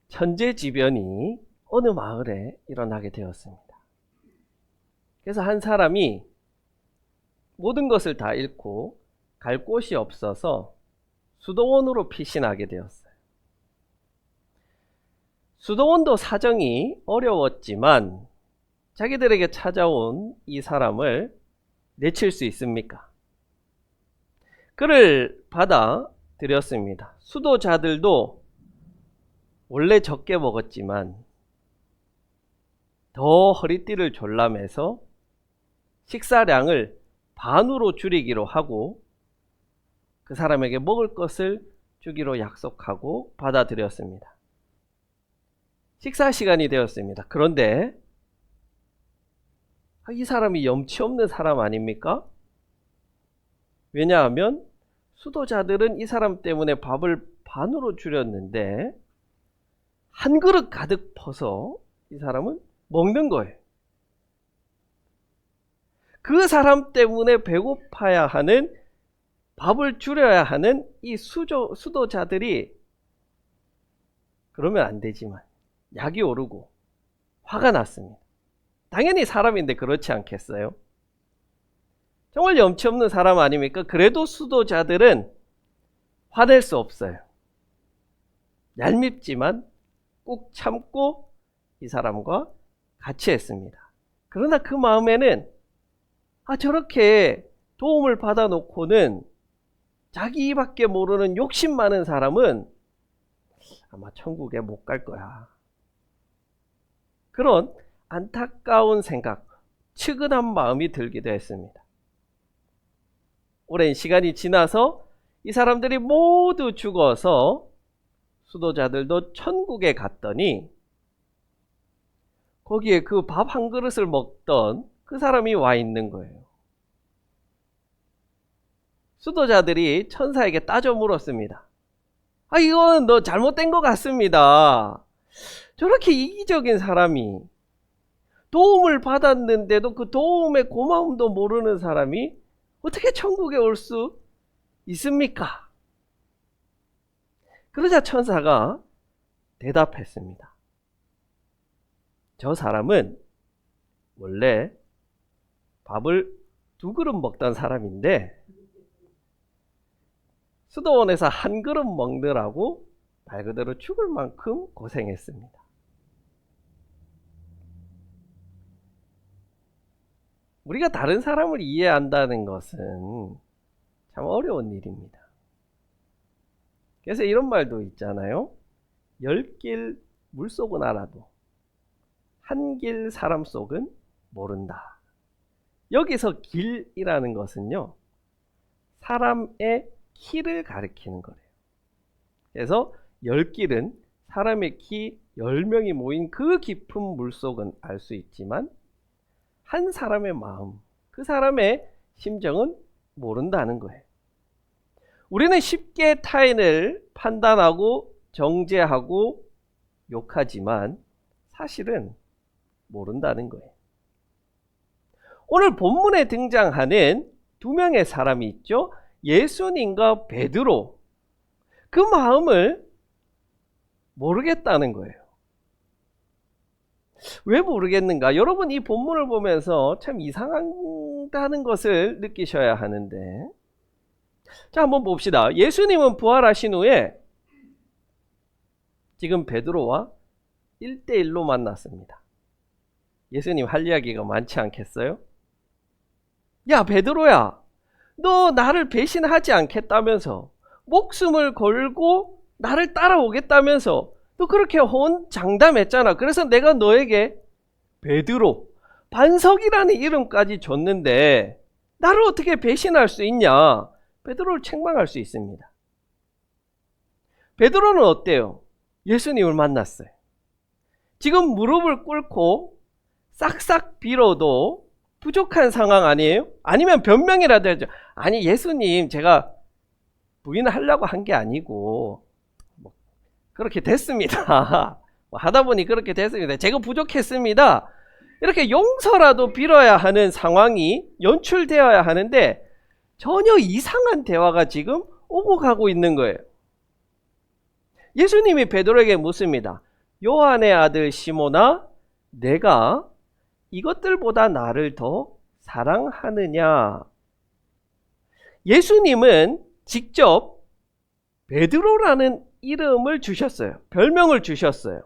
천재지변이 어느 마을에 일어나게 되었습니다. 그래서 한 사람이 모든 것을 다 잃고 갈 곳이 없어서 수도원으로 피신하게 되었어요. 수도원도 사정이 어려웠지만 자기들에게 찾아온 이 사람을 내칠 수 있습니까? 그를 받아들였습니다. 수도자들도 원래 적게 먹었지만 더 허리띠를 졸라매서 식사량을 반으로 줄이기로 하고 그 사람에게 먹을 것을 주기로 약속하고 받아들였습니다. 식사 시간이 되었습니다. 그런데 이 사람이 염치 없는 사람 아닙니까? 왜냐하면 수도자들은 이 사람 때문에 밥을 반으로 줄였는데 한 그릇 가득 퍼서 이 사람은 먹는 거예요. 그 사람 때문에 배고파야 하는, 밥을 줄여야 하는 이 수도자들이 그러면 안 되지만 약이 오르고 화가 났습니다. 당연히 사람인데 그렇지 않겠어요? 정말 염치 없는 사람 아닙니까? 그래도 수도자들은 화낼 수 없어요. 얄밉지만 꾹 참고 이 사람과 같이 했습니다. 그러나 그 마음에는 저렇게 도움을 받아놓고는 자기 밖에 모르는 욕심 많은 사람은 아마 천국에 못 갈 거야. 그런 안타까운 생각, 측은한 마음이 들기도 했습니다. 오랜 시간이 지나서 이 사람들이 모두 죽어서 수도자들도 천국에 갔더니 거기에 그 밥 한 그릇을 먹던 그 사람이 와 있는 거예요. 수도자들이 천사에게 따져 물었습니다. 이건 너 잘못된 것 같습니다. 저렇게 이기적인 사람이, 도움을 받았는데도 그 도움의 고마움도 모르는 사람이 어떻게 천국에 올 수 있습니까? 그러자 천사가 대답했습니다. 저 사람은 원래 밥을 2그릇 먹던 사람인데 수도원에서 한 그릇 먹느라고 말 그대로 죽을 만큼 고생했습니다. 우리가 다른 사람을 이해한다는 것은 참 어려운 일입니다. 그래서 이런 말도 있잖아요. 10길 물속은 알아도 한 길 사람 속은 모른다. 여기서 길이라는 것은요, 사람의 키를 가리키는 거래요. 그래서 10길은 사람의 키 10명이 모인 그 깊은 물속은 알 수 있지만 한 사람의 마음, 그 사람의 심정은 모른다는 거예요. 우리는 쉽게 타인을 판단하고 정죄하고 욕하지만 사실은 모른다는 거예요. 오늘 본문에 등장하는 2명의 사람이 있죠. 예수님과 베드로. 그 마음을 모르겠다는 거예요. 왜 모르겠는가? 여러분 이 본문을 보면서 참 이상하다는 것을 느끼셔야 하는데, 자, 한번 봅시다. 예수님은 부활하신 후에 지금 베드로와 1대1로 만났습니다. 예수님 할 이야기가 많지 않겠어요? 야, 베드로야, 너 나를 배신하지 않겠다면서, 목숨을 걸고 나를 따라오겠다면서 너 그렇게 호언장담했잖아. 그래서 내가 너에게 베드로, 반석이라는 이름까지 줬는데 나를 어떻게 배신할 수 있냐? 베드로를 책망할 수 있습니다. 베드로는 어때요? 예수님을 만났어요. 지금 무릎을 꿇고 싹싹 빌어도 부족한 상황 아니에요? 아니면 변명이라도 해야죠. 아니, 예수님, 제가 부인하려고 한 게 아니고 그렇게 됐습니다. 하다 보니 그렇게 됐습니다. 제가 부족했습니다. 이렇게 용서라도 빌어야 하는 상황이 연출되어야 하는데 전혀 이상한 대화가 지금 오고 가고 있는 거예요. 예수님이 베드로에게 묻습니다. 요한의 아들 시몬아, 내가 이것들보다 나를 더 사랑하느냐? 예수님은 직접 베드로라는 이름을 주셨어요. 별명을 주셨어요.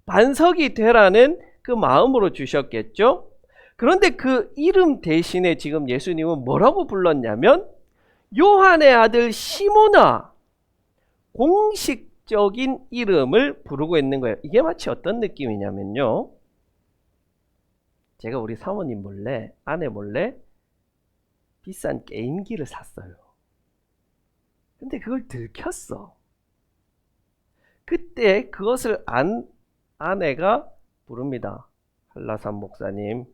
반석이 되라는 그 마음으로 주셨겠죠? 그런데 그 이름 대신에 지금 예수님은 뭐라고 불렀냐면 요한의 아들 시몬아, 공식적인 이름을 부르고 있는 거예요. 이게 마치 어떤 느낌이냐면요, 제가 우리 사모님 몰래, 아내 몰래 비싼 게임기를 샀어요. 근데 그걸 들켰어. 그때 그것을 안 아내가 부릅니다. 한라산 목사님,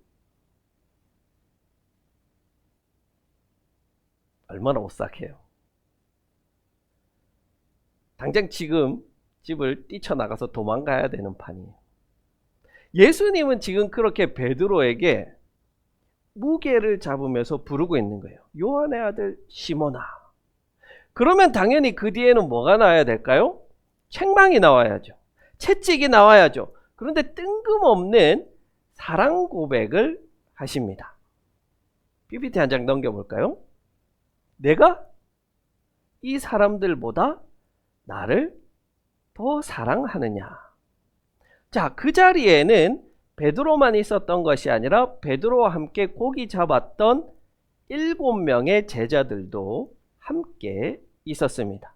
얼마나 오싹해요. 당장 지금 집을 뛰쳐나가서 도망가야 되는 판이에요. 예수님은 지금 그렇게 베드로에게 무게를 잡으면서 부르고 있는 거예요. 요한의 아들 시몬아. 그러면 당연히 그 뒤에는 뭐가 나와야 될까요? 책망이 나와야죠. 채찍이 나와야죠. 그런데 뜬금없는 사랑 고백을 하십니다. PPT 한 장 넘겨볼까요? 내가 이 사람들보다 나를 더 사랑하느냐? 자, 그 자리에는 베드로만 있었던 것이 아니라 베드로와 함께 고기 잡았던 7명의 제자들도 함께 있었습니다.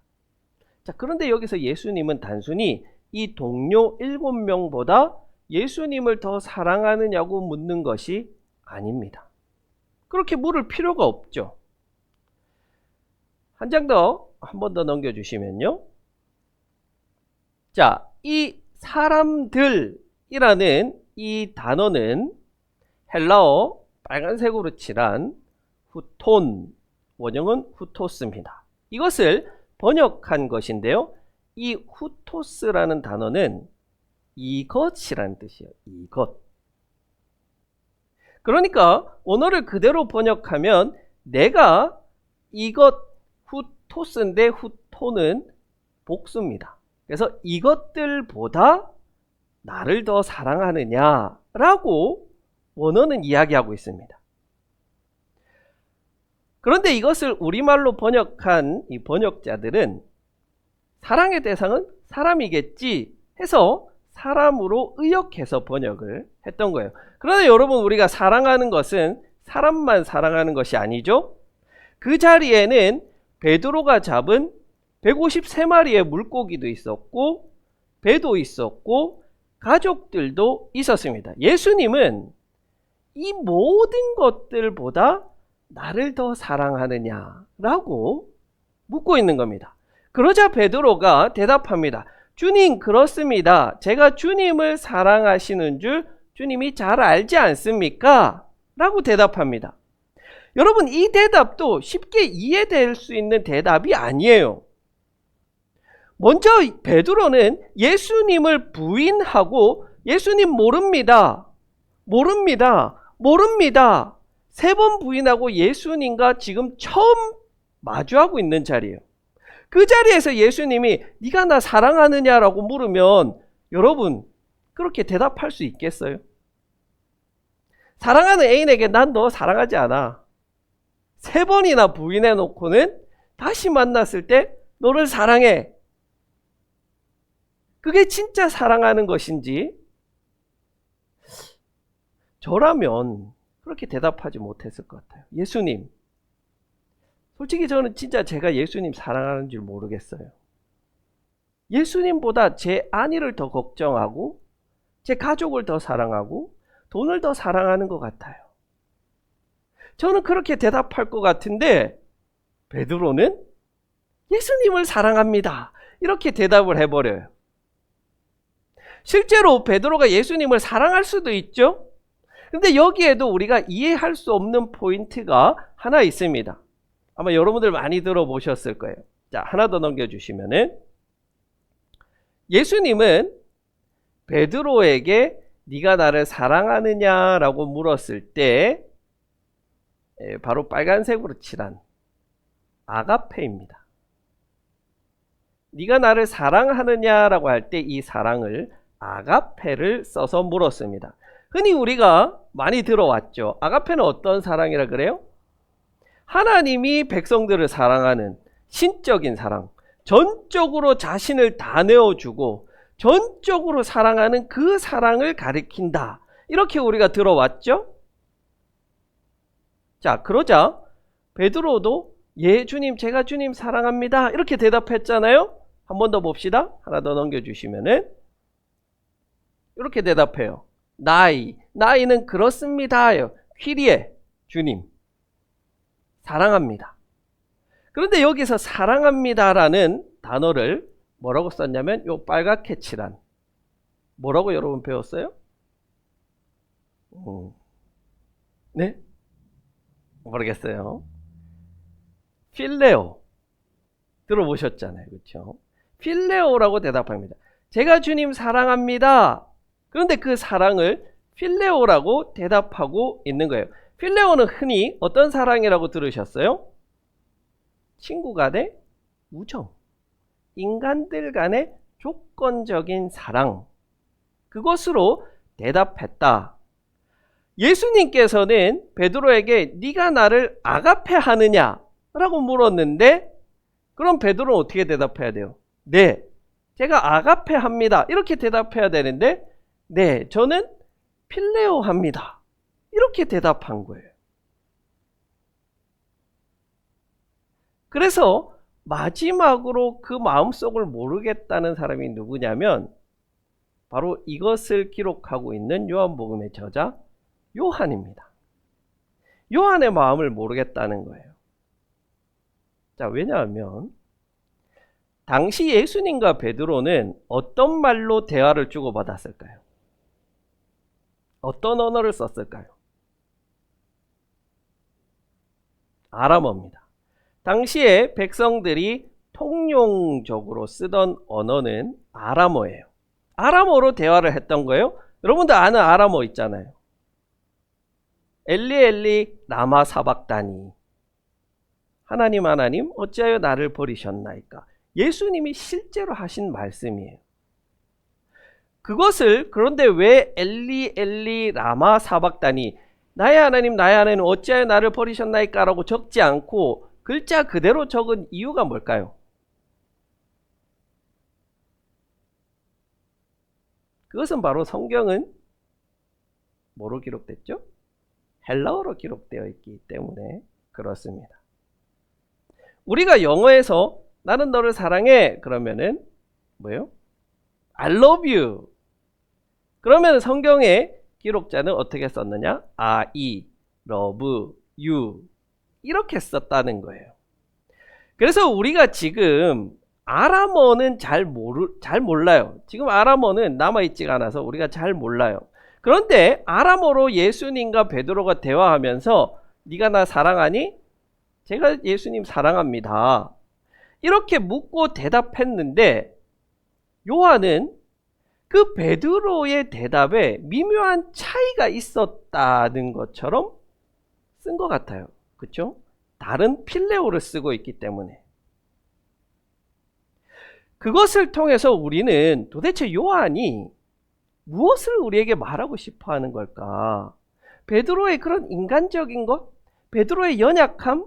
자, 그런데 여기서 예수님은 단순히 이 동료 7명보다 예수님을 더 사랑하느냐고 묻는 것이 아닙니다. 그렇게 물을 필요가 없죠. 한 장 더, 한 번 더 넘겨주시면요. 자, 이 사람들이라는 이 단어는 헬라어 빨간색으로 칠한 후톤, 원형은 후토스입니다. 이것을 번역한 것인데요. 이 후토스라는 단어는 이것이라는 뜻이에요. 이것. 그러니까 원어를 그대로 번역하면 내가 이것, 후토스인데 후토는 복수입니다. 그래서 이것들보다 나를 더 사랑하느냐라고 원어는 이야기하고 있습니다. 그런데 이것을 우리말로 번역한 이 번역자들은 사랑의 대상은 사람이겠지 해서 사람으로 의역해서 번역을 했던 거예요. 그런데 여러분, 우리가 사랑하는 것은 사람만 사랑하는 것이 아니죠. 그 자리에는 베드로가 잡은 153마리의 물고기도 있었고 배도 있었고 가족들도 있었습니다. 예수님은 이 모든 것들보다 나를 더 사랑하느냐라고 묻고 있는 겁니다. 그러자 베드로가 대답합니다. 주님, 그렇습니다. 제가 주님을 사랑하시는 줄 주님이 잘 알지 않습니까? 라고 대답합니다. 여러분, 이 대답도 쉽게 이해될 수 있는 대답이 아니에요. 먼저 베드로는 예수님을 부인하고 예수님 모릅니다. 모릅니다. 모릅니다. 3번 부인하고 예수님과 지금 처음 마주하고 있는 자리예요. 그 자리에서 예수님이 네가 나 사랑하느냐라고 물으면 여러분, 그렇게 대답할 수 있겠어요? 사랑하는 애인에게 난 너 사랑하지 않아. 3번이나 부인해 놓고는 다시 만났을 때 너를 사랑해. 그게 진짜 사랑하는 것인지 저라면 그렇게 대답하지 못했을 것 같아요. 예수님, 솔직히 저는 진짜 제가 예수님 사랑하는 줄 모르겠어요. 예수님보다 제 아내를 더 걱정하고 제 가족을 더 사랑하고 돈을 더 사랑하는 것 같아요. 저는 그렇게 대답할 것 같은데 베드로는 예수님을 사랑합니다. 이렇게 대답을 해버려요. 실제로 베드로가 예수님을 사랑할 수도 있죠. 근데 여기에도 우리가 이해할 수 없는 포인트가 하나 있습니다. 아마 여러분들 많이 들어보셨을 거예요. 자, 하나 더 넘겨주시면은 예수님은 베드로에게 네가 나를 사랑하느냐라고 물었을 때 바로 빨간색으로 칠한 아가페입니다. 네가 나를 사랑하느냐라고 할 때 이 사랑을 아가페를 써서 물었습니다. 흔히 우리가 많이 들어왔죠. 아가페는 어떤 사랑이라 그래요? 하나님이 백성들을 사랑하는 신적인 사랑, 전적으로 자신을 다 내어주고 전적으로 사랑하는 그 사랑을 가리킨다. 이렇게 우리가 들어왔죠? 자, 그러자 베드로도 예, 주님, 제가 주님 사랑합니다. 이렇게 대답했잖아요. 한 번 더 봅시다. 하나 더 넘겨주시면은 이렇게 대답해요. 나이는 그렇습니다요. 퀴리에, 주님, 사랑합니다. 그런데 여기서 사랑합니다라는 단어를 뭐라고 썼냐면 요 빨갛게 칠한, 뭐라고 여러분 배웠어요? 네? 모르겠어요. 필레오 들어보셨잖아요. 그렇죠? 필레오라고 대답합니다. 제가 주님 사랑합니다. 그런데 그 사랑을 필레오라고 대답하고 있는 거예요. 필레오는 흔히 어떤 사랑이라고 들으셨어요? 친구 간의 우정, 인간들 간의 조건적인 사랑, 그것으로 대답했다. 예수님께서는 베드로에게 네가 나를 아가페 하느냐 라고 물었는데, 그럼 베드로는 어떻게 대답해야 돼요? 네, 제가 아가페 합니다. 이렇게 대답해야 되는데, 네, 저는 필레오 합니다. 이렇게 대답한 거예요. 그래서 마지막으로 그 마음속을 모르겠다는 사람이 누구냐면 바로 이것을 기록하고 있는 요한복음의 저자 요한입니다. 요한의 마음을 모르겠다는 거예요. 자, 왜냐하면 당시 예수님과 베드로는 어떤 말로 대화를 주고받았을까요? 어떤 언어를 썼을까요? 아람어입니다. 당시에 백성들이 통용적으로 쓰던 언어는 아람어예요. 아람어로 대화를 했던 거예요. 여러분들 아는 아람어 있잖아요. 엘리 엘리 라마 사박다니, 하나님 하나님 어찌하여 나를 버리셨나이까. 예수님이 실제로 하신 말씀이에요. 그것을 그런데 왜 엘리 엘리 라마 사박다니, 나의 하나님 어찌하여 나를 버리셨나이까 라고 적지 않고 글자 그대로 적은 이유가 뭘까요? 그것은 바로 성경은 뭐로 기록됐죠? 헬라어로 기록되어 있기 때문에 그렇습니다. 우리가 영어에서 나는 너를 사랑해 그러면은 뭐예요? I love you. 그러면 성경의 기록자는 어떻게 썼느냐? I love you 이렇게 썼다는 거예요. 그래서 우리가 지금 아람어는 잘 몰라요. 지금 아람어는 남아있지가 않아서 우리가 잘 몰라요. 그런데 아람어로 예수님과 베드로가 대화하면서 네가 나 사랑하니? 제가 예수님 사랑합니다. 이렇게 묻고 대답했는데 요한은 그 베드로의 대답에 미묘한 차이가 있었다는 것처럼 쓴 것 같아요. 그렇죠? 다른 필레오를 쓰고 있기 때문에. 그것을 통해서 우리는 도대체 요한이 무엇을 우리에게 말하고 싶어 하는 걸까? 베드로의 그런 인간적인 것, 베드로의 연약함,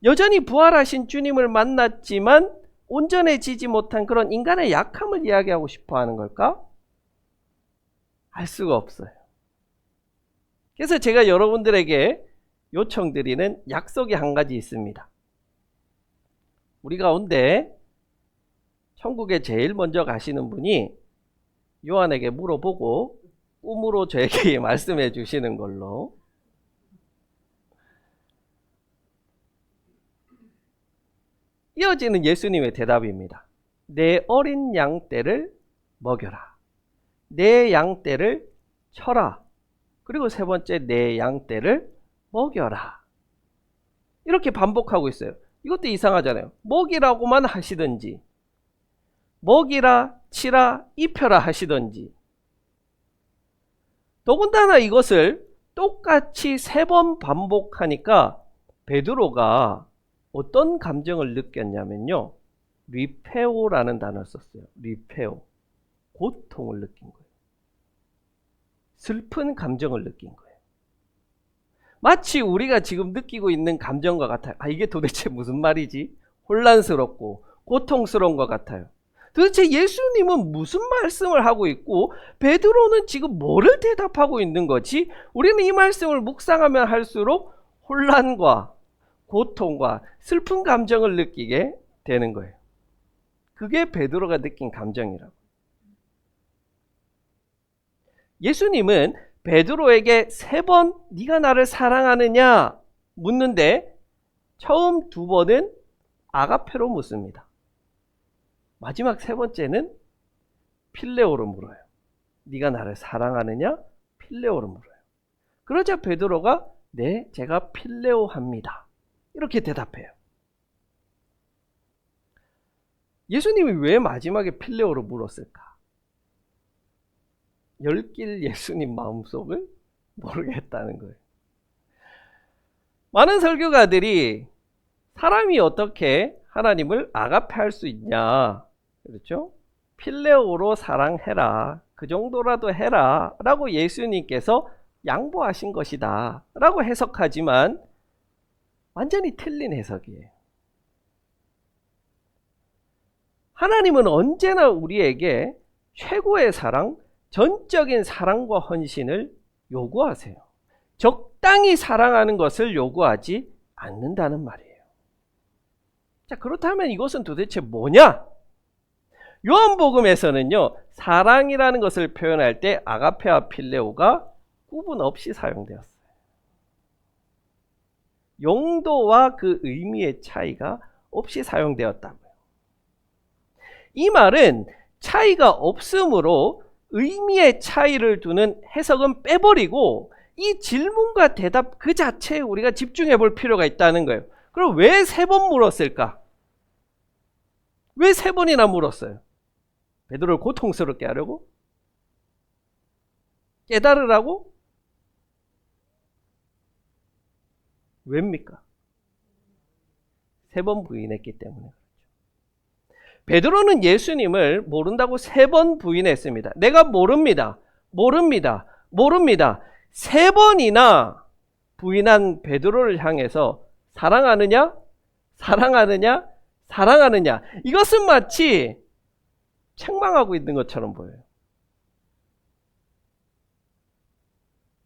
여전히 부활하신 주님을 만났지만 온전해지지 못한 그런 인간의 약함을 이야기하고 싶어 하는 걸까? 알 수가 없어요. 그래서 제가 여러분들에게 요청드리는 약속이 한 가지 있습니다. 우리 가운데 천국에 제일 먼저 가시는 분이 요한에게 물어보고 꿈으로 저에게 말씀해 주시는 걸로. 이어지는 예수님의 대답입니다. 내 어린 양떼를 먹여라. 내 양떼를 쳐라. 그리고 세 번째, 내 양떼를 먹여라. 이렇게 반복하고 있어요. 이것도 이상하잖아요. 먹이라고만 하시든지 먹이라, 치라, 입혀라 하시든지, 더군다나 이것을 똑같이 3번 반복하니까 베드로가 어떤 감정을 느꼈냐면요, 리페오라는 단어를 썼어요. 리페오. 고통을 느낀 거예요. 슬픈 감정을 느낀 거예요. 마치 우리가 지금 느끼고 있는 감정과 같아요. 이게 도대체 무슨 말이지? 혼란스럽고 고통스러운 것 같아요. 도대체 예수님은 무슨 말씀을 하고 있고 베드로는 지금 뭐를 대답하고 있는 거지? 우리는 이 말씀을 묵상하면 할수록 혼란과 고통과 슬픈 감정을 느끼게 되는 거예요. 그게 베드로가 느낀 감정이라고. 예수님은 베드로에게 3번 네가 나를 사랑하느냐 묻는데 처음 2번은 아가페로 묻습니다. 마지막 3번째는 필레오로 물어요. 네가 나를 사랑하느냐? 필레오로 물어요. 그러자 베드로가 네, 제가 필레오합니다. 이렇게 대답해요. 예수님이 왜 마지막에 필레오로 물었을까? 열길 예수님 마음속을 모르겠다는 거예요. 많은 설교가들이 사람이 어떻게 하나님을 아가페할 수 있냐, 그렇죠? 필레오로 사랑해라, 그 정도라도 해라 라고 예수님께서 양보하신 것이다 라고 해석하지만 완전히 틀린 해석이에요. 하나님은 언제나 우리에게 최고의 사랑, 전적인 사랑과 헌신을 요구하세요. 적당히 사랑하는 것을 요구하지 않는다는 말이에요. 자, 그렇다면 이것은 도대체 뭐냐? 요한복음에서는요, 사랑이라는 것을 표현할 때 아가페와 필레오가 구분 없이 사용되었어요. 용도와 그 의미의 차이가 없이 사용되었다고요. 이 말은 차이가 없으므로 의미의 차이를 두는 해석은 빼버리고 이 질문과 대답 그 자체에 우리가 집중해 볼 필요가 있다는 거예요. 그럼 왜 3번 물었을까? 왜 3번이나 물었어요? 베드로를 고통스럽게 하려고? 깨달으라고? 왜입니까? 3번 부인했기 때문에 그렇죠. 베드로는 예수님을 모른다고 3번 부인했습니다. 내가 모릅니다. 3번이나 부인한 베드로를 향해서 사랑하느냐? 이것은 마치 책망하고 있는 것처럼 보여요.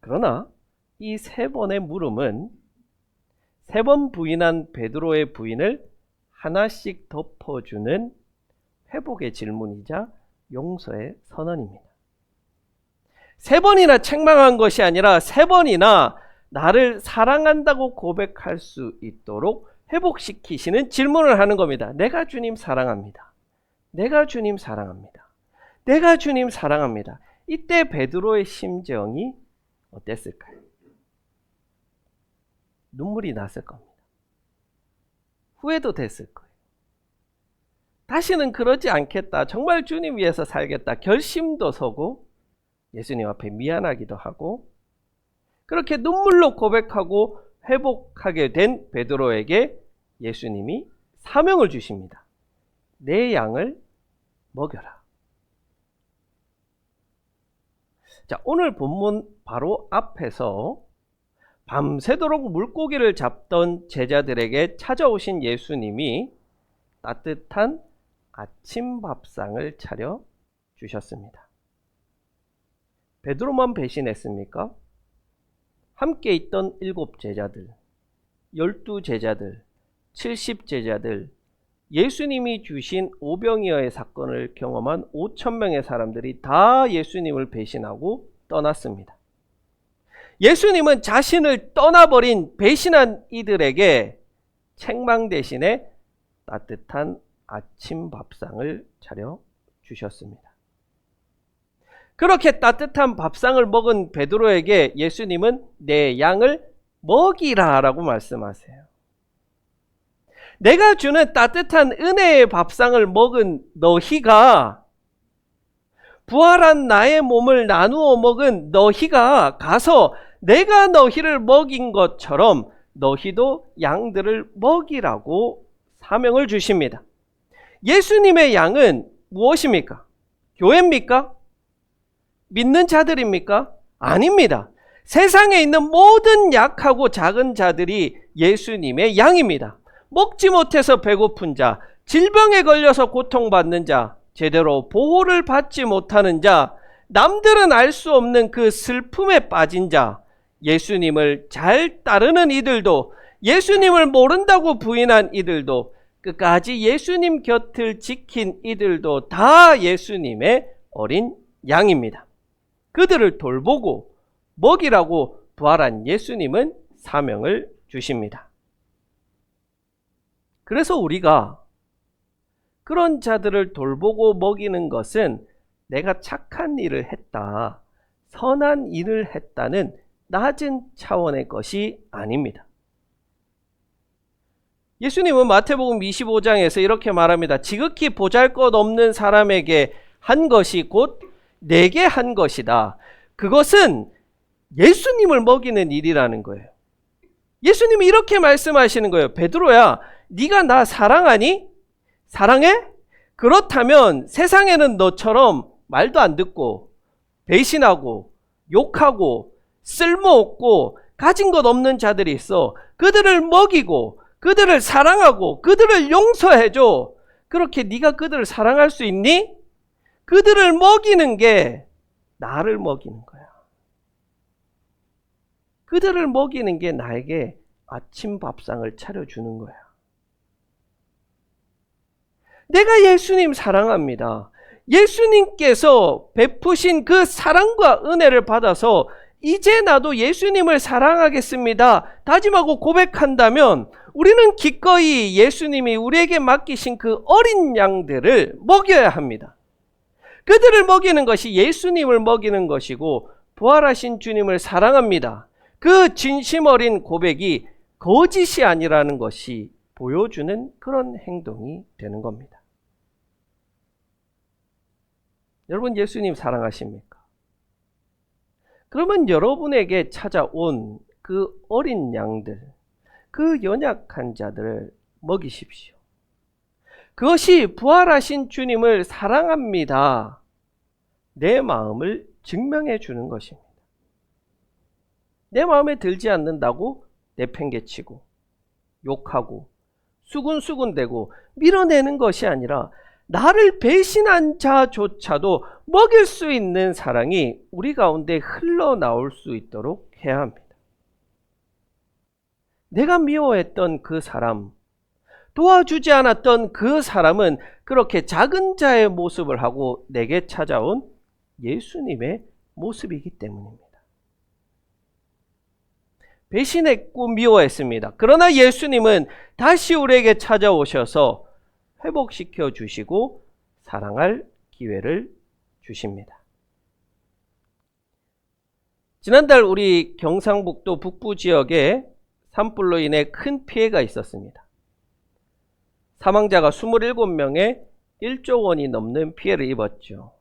그러나 이 3번의 물음은 3번 부인한 베드로의 부인을 하나씩 덮어주는 회복의 질문이자 용서의 선언입니다. 3번이나 책망한 것이 아니라 3번이나 나를 사랑한다고 고백할 수 있도록 회복시키시는 질문을 하는 겁니다. 내가 주님 사랑합니다. 내가 주님 사랑합니다. 내가 주님 사랑합니다. 이때 베드로의 심정이 어땠을까요? 눈물이 났을 겁니다. 후회도 됐을 거예요. 다시는 그러지 않겠다. 정말 주님 위해서 살겠다. 결심도 서고 예수님 앞에 미안하기도 하고 그렇게 눈물로 고백하고 회복하게 된 베드로에게 예수님이 사명을 주십니다. 내 양을 먹여라. 자, 오늘 본문 바로 앞에서 밤새도록 물고기를 잡던 제자들에게 찾아오신 예수님이 따뜻한 아침 밥상을 차려 주셨습니다. 베드로만 배신했습니까? 함께 있던 7 제자들, 12 제자들, 70 제자들, 예수님이 주신 오병이어의 사건을 경험한 5,000명의 사람들이 다 예수님을 배신하고 떠났습니다. 예수님은 자신을 떠나버린 배신한 이들에게 책망 대신에 따뜻한 아침 밥상을 차려 주셨습니다. 그렇게 따뜻한 밥상을 먹은 베드로에게 예수님은 내 양을 먹이라 라고 말씀하세요. 내가 주는 따뜻한 은혜의 밥상을 먹은 너희가, 부활한 나의 몸을 나누어 먹은 너희가 가서 내가 너희를 먹인 것처럼 너희도 양들을 먹이라고 사명을 주십니다. 예수님의 양은 무엇입니까? 교회입니까? 믿는 자들입니까? 아닙니다. 세상에 있는 모든 약하고 작은 자들이 예수님의 양입니다. 먹지 못해서 배고픈 자, 질병에 걸려서 고통받는 자, 제대로 보호를 받지 못하는 자, 남들은 알 수 없는 그 슬픔에 빠진 자, 예수님을 잘 따르는 이들도, 예수님을 모른다고 부인한 이들도, 끝까지 예수님 곁을 지킨 이들도 다 예수님의 어린 양입니다. 그들을 돌보고 먹이라고 부활한 예수님은 사명을 주십니다. 그래서 우리가 그런 자들을 돌보고 먹이는 것은 내가 착한 일을 했다, 선한 일을 했다는 낮은 차원의 것이 아닙니다. 예수님은 마태복음 25장에서 이렇게 말합니다. 지극히 보잘것없는 사람에게 한 것이 곧 내게 한 것이다. 그것은 예수님을 먹이는 일이라는 거예요. 예수님이 이렇게 말씀하시는 거예요. 베드로야, 네가 나 사랑하니? 사랑해? 그렇다면 세상에는 너처럼 말도 안 듣고 배신하고 욕하고 쓸모없고 가진 것 없는 자들이 있어. 그들을 먹이고 그들을 사랑하고 그들을 용서해줘. 그렇게 네가 그들을 사랑할 수 있니? 그들을 먹이는 게 나를 먹이는 거야. 그들을 먹이는 게 나에게 아침 밥상을 차려주는 거야. 내가 예수님 사랑합니다. 예수님께서 베푸신 그 사랑과 은혜를 받아서 이제 나도 예수님을 사랑하겠습니다 다짐하고 고백한다면 우리는 기꺼이 예수님이 우리에게 맡기신 그 어린 양들을 먹여야 합니다. 그들을 먹이는 것이 예수님을 먹이는 것이고 부활하신 주님을 사랑합니다. 그 진심 어린 고백이 거짓이 아니라는 것이 보여주는 그런 행동이 되는 겁니다. 여러분, 예수님 사랑하십니까? 그러면 여러분에게 찾아온 그 어린 양들, 그 연약한 자들을 먹이십시오. 그것이 부활하신 주님을 사랑합니다, 내 마음을 증명해 주는 것입니다. 내 마음에 들지 않는다고 내팽개치고 욕하고 수군수군대고 밀어내는 것이 아니라 나를 배신한 자조차도 먹일 수 있는 사랑이 우리 가운데 흘러나올 수 있도록 해야 합니다. 내가 미워했던 그 사람, 도와주지 않았던 그 사람은 그렇게 작은 자의 모습을 하고 내게 찾아온 예수님의 모습이기 때문입니다. 배신했고 미워했습니다. 그러나 예수님은 다시 우리에게 찾아오셔서 회복시켜 주시고 사랑할 기회를 주십니다. 지난달 우리 경상북도 북부 지역에 산불로 인해 큰 피해가 있었습니다. 사망자가 27명에 1조 원이 넘는 피해를 입었죠.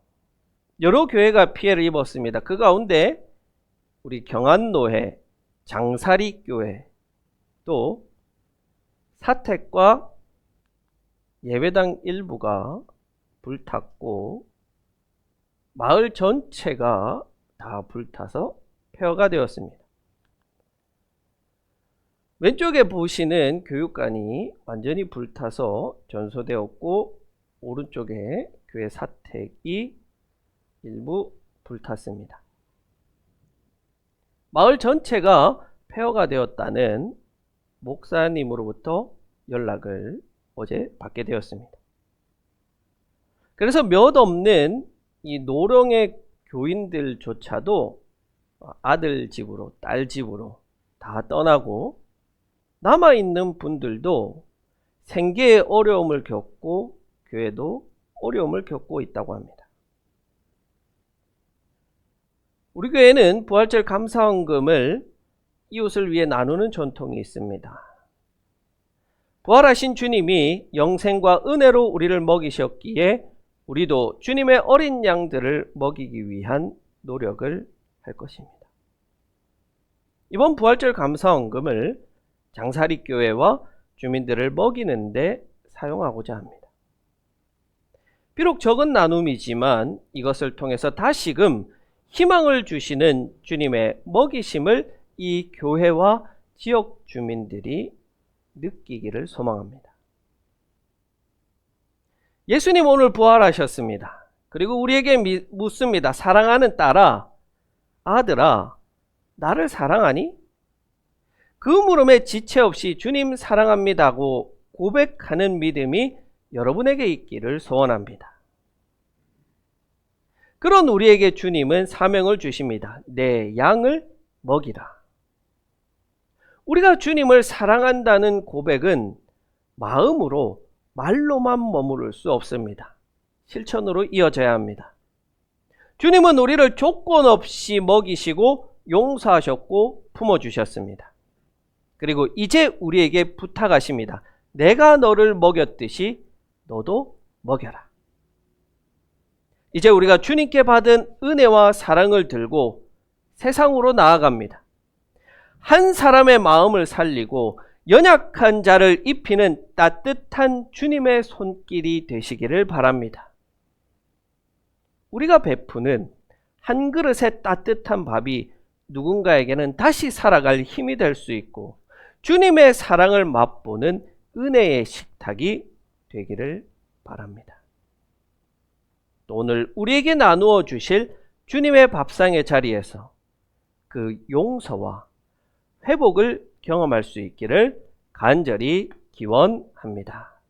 여러 교회가 피해를 입었습니다. 그 가운데 우리 경안노회, 장사리교회, 또 사택과 예배당 일부가 불탔고 마을 전체가 다 불타서 폐허가 되었습니다. 왼쪽에 보시는 교육관이 완전히 불타서 전소되었고 오른쪽에 교회 사택이 일부 불탔습니다. 마을 전체가 폐허가 되었다는 목사님으로부터 연락을 어제 받게 되었습니다. 그래서 몇 없는 이 노령의 교인들조차도 아들 집으로, 딸 집으로 다 떠나고 남아있는 분들도 생계의 어려움을 겪고 교회도 어려움을 겪고 있다고 합니다. 우리 교회는 부활절 감사헌금을 이웃을 위해 나누는 전통이 있습니다. 부활하신 주님이 영생과 은혜로 우리를 먹이셨기에 우리도 주님의 어린 양들을 먹이기 위한 노력을 할 것입니다. 이번 부활절 감사헌금을 장사리교회와 주민들을 먹이는 데 사용하고자 합니다. 비록 적은 나눔이지만 이것을 통해서 다시금 희망을 주시는 주님의 먹이심을 이 교회와 지역 주민들이 느끼기를 소망합니다. 예수님 오늘 부활하셨습니다. 그리고 우리에게 묻습니다. 사랑하는 딸아, 아들아, 나를 사랑하니? 그 물음에 지체 없이 주님 사랑합니다고 고백하는 믿음이 여러분에게 있기를 소원합니다. 그런 우리에게 주님은 사명을 주십니다. 내 양을 먹이라. 우리가 주님을 사랑한다는 고백은 마음으로, 말로만 머무를 수 없습니다. 실천으로 이어져야 합니다. 주님은 우리를 조건 없이 먹이시고 용서하셨고 품어주셨습니다. 그리고 이제 우리에게 부탁하십니다. 내가 너를 먹였듯이 너도 먹여라. 이제 우리가 주님께 받은 은혜와 사랑을 들고 세상으로 나아갑니다. 한 사람의 마음을 살리고 연약한 자를 입히는 따뜻한 주님의 손길이 되시기를 바랍니다. 우리가 베푸는 한 그릇의 따뜻한 밥이 누군가에게는 다시 살아갈 힘이 될 수 있고 주님의 사랑을 맛보는 은혜의 식탁이 되기를 바랍니다. 또 오늘 우리에게 나누어 주실 주님의 밥상의 자리에서 그 용서와 회복을 경험할 수 있기를 간절히 기원합니다.